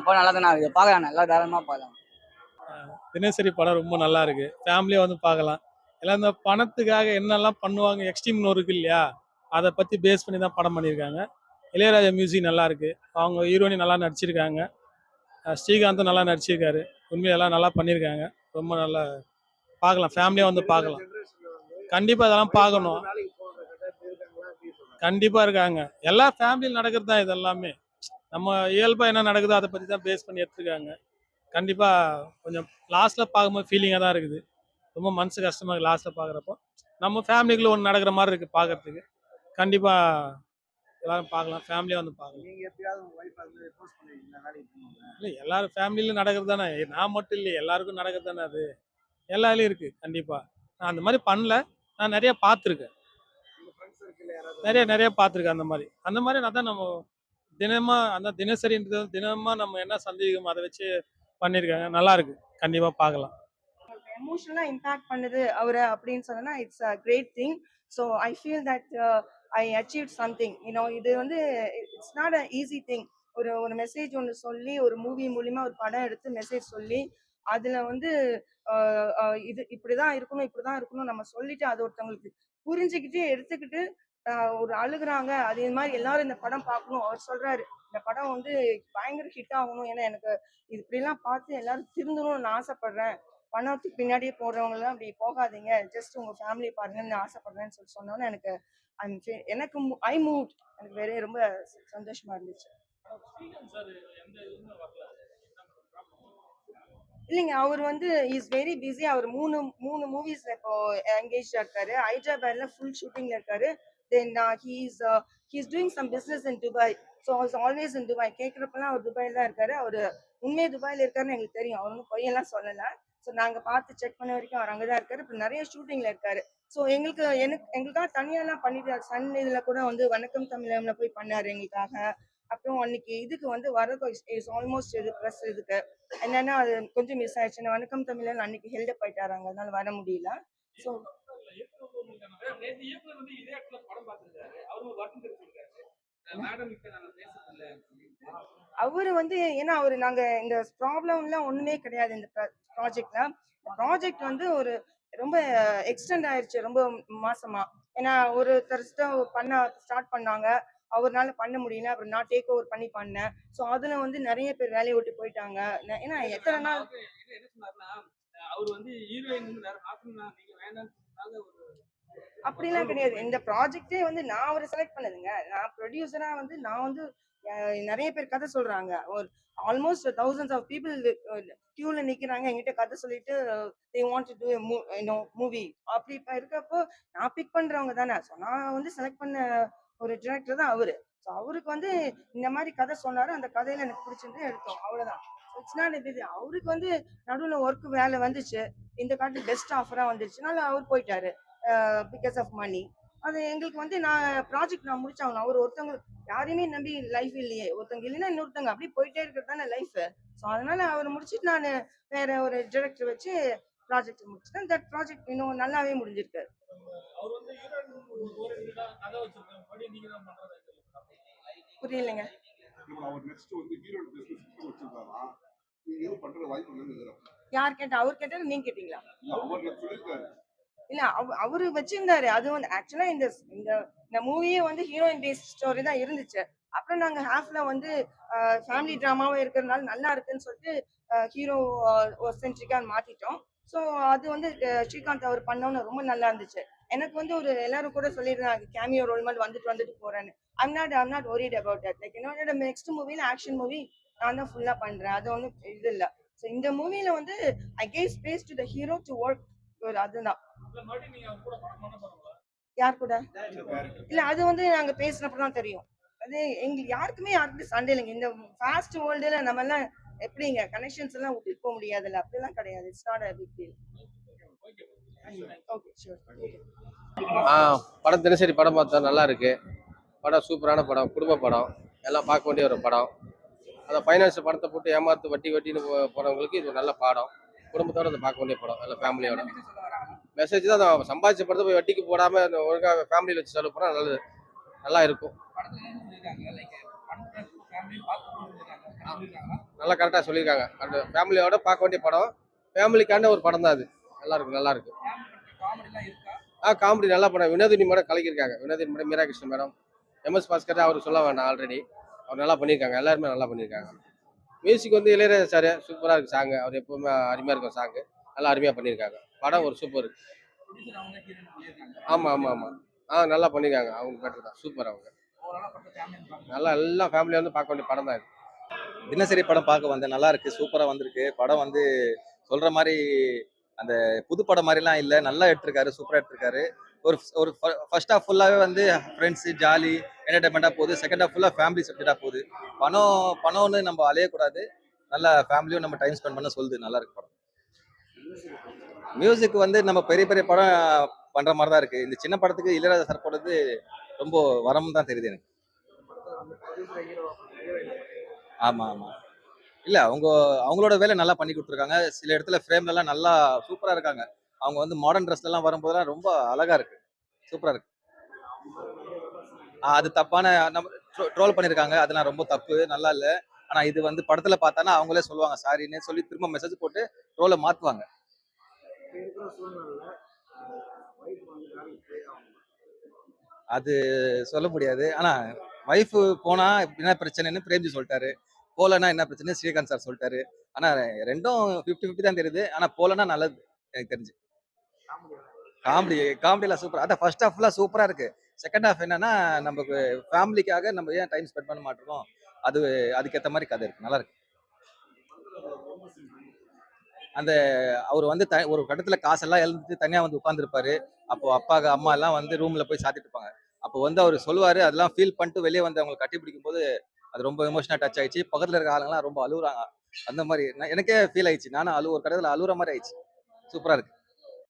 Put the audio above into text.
படம் நல்லா தானே இருக்குது, பார்க்கலாம், நல்லா தாராளமாக பார்க்கலாம். தினசரி படம் ரொம்ப நல்லா இருக்கு, ஃபேமிலியா வந்து பார்க்கலாம். எல்லாம் இந்த பணத்துக்காக என்னெல்லாம் பண்ணுவாங்க எக்ஸ்ட்ரீம்னு இருக்கு இல்லையா, அதை பற்றி பேஸ் பண்ணி தான் படம் பண்ணியிருக்காங்க. இளையராஜா மியூசிக் நல்லா இருக்கு, அவங்க ஹீரோனி நல்லா நடிச்சிருக்காங்க, ஸ்ரீகாந்தும் நல்லா நடிச்சிருக்காரு. உண்மையெல்லாம் நல்லா பண்ணியிருக்காங்க, ரொம்ப நல்லா பார்க்கலாம், ஃபேமிலியாக வந்து பார்க்கலாம். கண்டிப்பாக இதெல்லாம் பார்க்கணும். கண்டிப்பாக இருக்காங்க, எல்லா ஃபேமிலியில் நடக்கிறது தான் இது எல்லாமே. நம்ம இயல்பாக என்ன நடக்குதோ அதை பற்றி தான் பேஸ் பண்ணி எடுத்துருக்காங்க. கண்டிப்பாக கொஞ்சம் லாஸ்ட்டில் பார்க்கும்போது ஃபீலிங்காக தான் இருக்குது, ரொம்ப மனசு கஷ்டமாக இருக்குது லாஸ்ட்டில் பார்க்குறப்போ. நம்ம ஃபேமிலிக்குள்ளே ஒன்று நடக்கிற மாதிரி இருக்குது பார்க்குறதுக்கு. கண்டிப்பாக எல்லாரும் பார்க்கலாம், ஃபேமிலியாக வந்து பார்க்கலாம். இல்லை, எல்லாரும் ஃபேமிலியிலும் நடக்கிறது தானே, நான் மட்டும் இல்லையே, எல்லாருக்கும் நடக்கிறது தானே அது, எல்லாருலையும் இருக்குது. கண்டிப்பாக நான் அந்த மாதிரி பண்ணல, நான் நிறைய பார்த்துருக்கேன், நிறைய பார்த்துருக்கேன். அந்த மாதிரி நான் தான் நம்ம தினமாக அந்த தினசரின்றது தினமாக நம்ம என்ன சந்தேகம் அதை வச்சு பண்ணியிருக்காங்க, நல்லா இருக்கு, கண்டிப்பாக பார்க்கலாம். எமோஷனலா இம்பாக்ட் பண்ணுது அவரை அப்படின்னு சொன்னா it's a great thing. So I feel that I achieve something. இது வந்து it's not a easy thing. ஒரு ஒரு மெசேஜ் ஒன்று சொல்லி, ஒரு மூவி மூலியமா ஒரு படம் எடுத்து மெசேஜ் சொல்லி, அதுல வந்து இது இப்படிதான் இருக்கணும், இப்படிதான் இருக்கணும் நம்ம சொல்லிட்டு அதை ஒருத்தவங்களுக்கு புரிஞ்சுக்கிட்டு எடுத்துக்கிட்டு ஒரு அழுகுறாங்க. அதே மாதிரி எல்லாரும் இந்த படம் பார்க்கணும். அவர் சொல்றாரு இந்த படம் வந்து பயங்கர ஹிட் ஆகணும், ஏன்னா எனக்கு இது இப்படிலாம் பார்த்து எல்லாரும் திருந்தணும்னு நான் ஆசைப்படுறேன். பணத்துக்கு பின்னாடியே போடுறவங்க எல்லாம் அப்படி போகாதீங்க, ஜஸ்ட் உங்க ஃபேமிலி பாருங்கன்னு ஆசைப்படுறேன்னு சொன்னோன்னே எனக்கு எனக்கு ஐ மூவ், எனக்கு வேற ரொம்ப சந்தோஷமா இருந்துச்சு. இல்லைங்க, அவர் வந்து இஸ் வெரி பிஸி. அவர் மூணு மூணு மூவிஸ்ல இப்போ என்கேஜா இருக்காரு. ஹைதராபாத்ல ஃபுல் ஷூட்டிங்ல இருக்காரு. Then he's doing some business in Dubai. So is always in Dubai. கேட்குறப்பெல்லாம் அவர் துபாயில் தான் இருக்காரு. அவர் உண்மையே துபாயில் இருக்காருன்னு எங்களுக்கு தெரியும், அவர் ஒன்றும் பொய்யெல்லாம் சொல்லலை. ஸோ நாங்கள் பார்த்து செக் பண்ண வரைக்கும் அவர் அங்கே தான் இருக்காரு. இப்போ நிறைய ஷூட்டிங்ல இருக்காரு. ஸோ எங்களுக்காக தனியாலாம் பண்ணிட்டு சன் இதில் கூட வந்து வணக்கம் தமிழம்ல போய் பண்ணாரு எங்களுக்காக. அப்புறம் அன்னைக்கு இதுக்கு வந்து வரது இஸ் ஆல்மோஸ்ட் இது ப்ரெஸ் இதுக்கு என்னன்னா அது கொஞ்சம் மிஸ் ஆயிடுச்சு. வணக்கம் தமிழன் அன்னைக்கு ஹெல்டப் ஆயிட்டாராங்க, அதனால வர முடியல. ஸோ அவரு வந்து ஏன்னா அவரு நாங்க இந்த ப்ராப்ளம்லாம் ஒண்ணுமே கிடையாது இந்த ப்ராஜெக்ட்ல. ப்ராஜெக்ட் வந்து ஒரு ரொம்ப எக்ஸ்டெண்ட் ஆயிடுச்சு ரொம்ப மாசமா. ஏன்னா ஒருத்தர் பண்ண ஸ்டார்ட் பண்ணாங்க, அவர்னால பண்ண முடியல. அப்புறம் நான் டேக் ஓவர் பண்ணி பண்ணேன். ஸோ அதுல வந்து நிறைய பேர் வேலையை விட்டு போயிட்டாங்க. ஏன்னா எத்தனை நாள் அவர் வந்து ஹீரோயின் அப்படிலாம் கிடையாது. இந்த ப்ராஜெக்டே வந்து நான் அவரை செலக்ட் பண்ணதுங்க. நான் ப்ரொடியூசரா வந்து நான் வந்து நிறைய பேர் கதை சொல்றாங்க. ஒரு ஆல்மோஸ்ட் thousands ஆஃப் பீப்புள் கியூல நிக்கிறாங்க, என்கிட்ட கதை சொல்லிட்டு they want to do a movie. அப்படி இப்ப இருக்கப்போ நான் பிக் பண்றவங்க தானே. ஸோ நான் வந்து செலக்ட் பண்ண ஒரு டிரெக்டர் தான் அவரு. ஸோ அவருக்கு வந்து இந்த மாதிரி கதை சொன்னாரு, அந்த கதையில எனக்கு பிடிச்சிருந்து எடுத்தோம், அவ்வளவுதான். It's not a busy. அவருக்கு வந்து நடுவில் ஒர்க் வேலை வந்துச்சு, இந்த காட்டு பெஸ்ட் ஆஃபரா வந்துருச்சுனால அவர் போயிட்டாரு பிகாஸ் ஆஃப் மணி. அது எங்களுக்கு வந்து நான் ப்ராஜெக்ட் நான் முடிச்சாகணும். அவர் ஒருத்தவங்க யாரையுமே நம்பி லைஃப் இல்லையே, ஒருத்தவங்க இல்லைன்னா இன்னொருத்தவங்க அப்படி போயிட்டே இருக்கிறது தானே லைஃப். ஸோ அதனால அவர் முடிச்சுட்டு நான் வேற ஒரு டிரெக்டர் வச்சு ப்ராஜெக்ட் முடிச்சிட்டேன். தட் ப்ராஜெக்ட் இன்னும் நல்லாவே முடிஞ்சிருக்கு. புரியலைங்க. யார் கேட்டா? அவர் கேட்டாரு, நீங்க கேட்டீங்களா? இல்ல அவரு வச்சிருந்தாரு. அது வந்து ஆக்சுவலா இந்த மூவியே வந்து ஹீரோயின் பேஸ்ட் ஸ்டோரி தான் இருந்துச்சு. அப்புறம் நாங்க ஹாஃப்ல வந்து ஃபேமிலி டிராமாவும் இருக்கிறதுனால நல்லா இருக்குன்னு சொல்லிட்டு ஹீரோ சென்ட்ரிக்கா மாத்திட்டோம். ஸோ அது வந்து ஸ்ரீகாந்த் அவர் பண்ணோன்னு ரொம்ப நல்லா இருந்துச்சு. எனக்கு வந்து ஒரு எல்லாரும் கூட சொல்லியிருந்தாங்க கேமியோ ரோல் மாதிரி வந்துட்டு போறேன்னு. I'm not worried about that. Like என்னோட நெக்ஸ்ட் மூவில ஆக்ஷன் மூவி நான் தான் ஃபுல்லா பண்றேன், அது ஒன்றும் இது இல்லை. ஸோ இந்த மூவில வந்து I gave space to the hero to work. அதுதான். யார் கூட? இல்ல அது வந்து நாங்க பேசினப்பதான் தெரியும். அது எங்களுக்கு யாருக்குமே சண்டை இல்லைங்க. இந்த ஃபாஸ்ட் வேர்ல்டுல நம்ம எல்லாம் எப்படிங்க கனெக்ஷன்ஸ் எல்லாம் விட்டு போக முடியாதுல்ல, அப்படிலாம் கிடையாது. It's not a big deal. Okay sure. படம் தினசரி படம் பார்த்தா நல்லா இருக்கு. படம் சூப்பரான படம், குடும்ப படம், எல்லாம் பார்க்க வேண்டிய ஒரு படம். அந்த ஃபைனான்ஸ் படத்தை போட்டு ஏமாத்து வட்டின்னு போறவங்களுக்கு இது ஒரு நல்ல பாடம். குடும்பத்தோட அதை பார்க்க வேண்டிய படம், எல்லாம் ஃபேமிலியோட. மெசேஜ் தான், அதை சம்பாதிச்ச படத்தை போய் வட்டிக்கு போடாம ஒழுங்காக ஃபேமிலியில் வச்சு செலவு பண்ணால் நல்லது, நல்லா இருக்கும். நல்லா கரெக்டாக சொல்லியிருக்காங்க. அந்த ஃபேமிலியோட பார்க்க வேண்டிய படம், ஃபேமிலிக்கான ஒரு படம் தான் அது. நல்லா இருக்கு, நல்லா இருக்கு. காமெடி நல்லா படம். வினோதினி மேடம் கலக்கியிருக்காங்க. வினோதினி மேடம், மீரா கிருஷ்ணன் மேடம், எம்எஸ் பாஸ்கர் அவர் சொல்ல வேண்டாம் ஆல்ரெடி. அவர் நல்லா பண்ணியிருக்காங்க, எல்லாருமே நல்லா பண்ணியிருக்காங்க. மியூசிக் வந்து இளையராஜா சார் சூப்பராக இருக்கு சாங்கு. அவர் எப்பவுமே அருமையாக இருக்கும் சாங்கு. நல்லா அருமையாக பண்ணியிருக்காங்க. படம் ஒரு சூப்பர். ஆமாம் ஆமாம் ஆமாம். நல்லா பண்ணியிருக்காங்க. அவங்க பெட்டர் தான், சூப்பர் அவங்க. நல்லா எல்லா ஃபேமிலியும் வந்து பார்க்க வேண்டிய படம் தான் இது. தினசரி படம் பார்க்க வந்தேன், நல்லா இருக்கு, சூப்பரா வந்திருக்கு. படம் வந்து சொல்ற மாதிரி அந்த புது படம் மாதிரிலாம் இல்லை, நல்லா எடுத்திருக்காரு, சூப்பரா எடுத்திருக்காரு. ஒரு ஒரு ஃபர்ஸ்ட் ஹாஃப் ஃபுல்லாவே வந்து ஃப்ரெண்ட்ஸ் ஜாலி என்டர்டைன்மெண்டா போகுது, செகண்ட் ஹாஃப் ஃபுல்லா ஃபேமிலி சப்ஜெக்டா போகுது. பணம்னு நம்ம அலையக்கூடாது, நல்லா ஃபேமிலியும் நம்ம டைம் ஸ்பெண்ட் பண்ண சொல்லுது. நல்லா இருக்கு படம். மியூசிக் வந்து நம்ம பெரிய பெரிய படம் பண்ற மாதிரி தான் இருக்கு. இந்த சின்ன படத்துக்கு இளையராஜா சார் போடுறது ரொம்ப வரம் தான் தெரியுது எனக்கு. ஆமா ஆமா. இல்ல அவங்களோட வேலை நல்லா பண்ணி கொடுத்துருக்காங்க. சில இடத்துல ஃப்ரேம்ல எல்லாம் நல்லா சூப்பரா இருக்காங்க. அவங்க வந்து மாடர்ன் ட்ரெஸ்ல எல்லாம் வரும்போதெல்லாம் ரொம்ப அழகா இருக்கு, சூப்பரா இருக்கு. அது தப்பான நம்ம ட்ரோல் பண்ணிருக்காங்க, அதெல்லாம் ரொம்ப தப்பு, நல்லா இல்ல. ஆனா இது வந்து படத்துல பார்த்தானா அவங்களே சொல்லுவாங்க சாரின்னு சொல்லி திரும்ப மெசேஜ் போட்டு ட்ரோலை மாத்துவாங்க. அது சொல்ல முடியாது. ஆனா வைஃப் போனா என்ன பிரச்சனைன்னு பிரேம்ஜி சொல்லிட்டாரு, போலன்னா என்ன பிரச்சனை ஸ்ரீகாந்த் சார் சொல்லிட்டாரு. ஆனா ரெண்டும் 50-50 தான் தெரியுது. ஆனா போலன்னா நல்லது எனக்கு தெரிஞ்சு. காமெடி காமெடிலாம் சூப்பர். அதான் ஃபர்ஸ்ட் ஹாஃப்லாம் சூப்பரா இருக்கு. செகண்ட் ஹாஃப் என்னன்னா நமக்கு ஃபேமிலிக்காக நம்ம ஏன் டைம் ஸ்பெண்ட் பண்ண மாட்டோமோ அது அதுக்கேற்ற மாதிரி கதை இருக்கு, நல்லா இருக்கு. அந்த அவர் வந்து ஒரு கட்டத்துல காசெல்லாம் இழந்துட்டு தனியா வந்து உட்கார்ந்துருப்பாரு. அப்போ அப்பா அம்மா எல்லாம் வந்து ரூம்ல போய் சாத்திட்டு இருப்பாங்க. அப்போ வந்து அவர் சொல்லுவாரு, அதெல்லாம் ஃபீல் பண்ணிட்டு வெளியே வந்து அவங்களை கட்டி பிடிக்கும் போது அது ரொம்ப எமோஷனா டச் ஆயிடுச்சு. பக்கத்துல இருக்க ஆளுங்கலாம் ரொம்ப அழுகுறாங்க. அந்த மாதிரி எனக்கே ஃபீல் ஆயிடுச்சு. நானும் ஒரு கட்டத்துல அழுகுற மாதிரி ஆயிடுச்சு. சூப்பரா இருக்கு.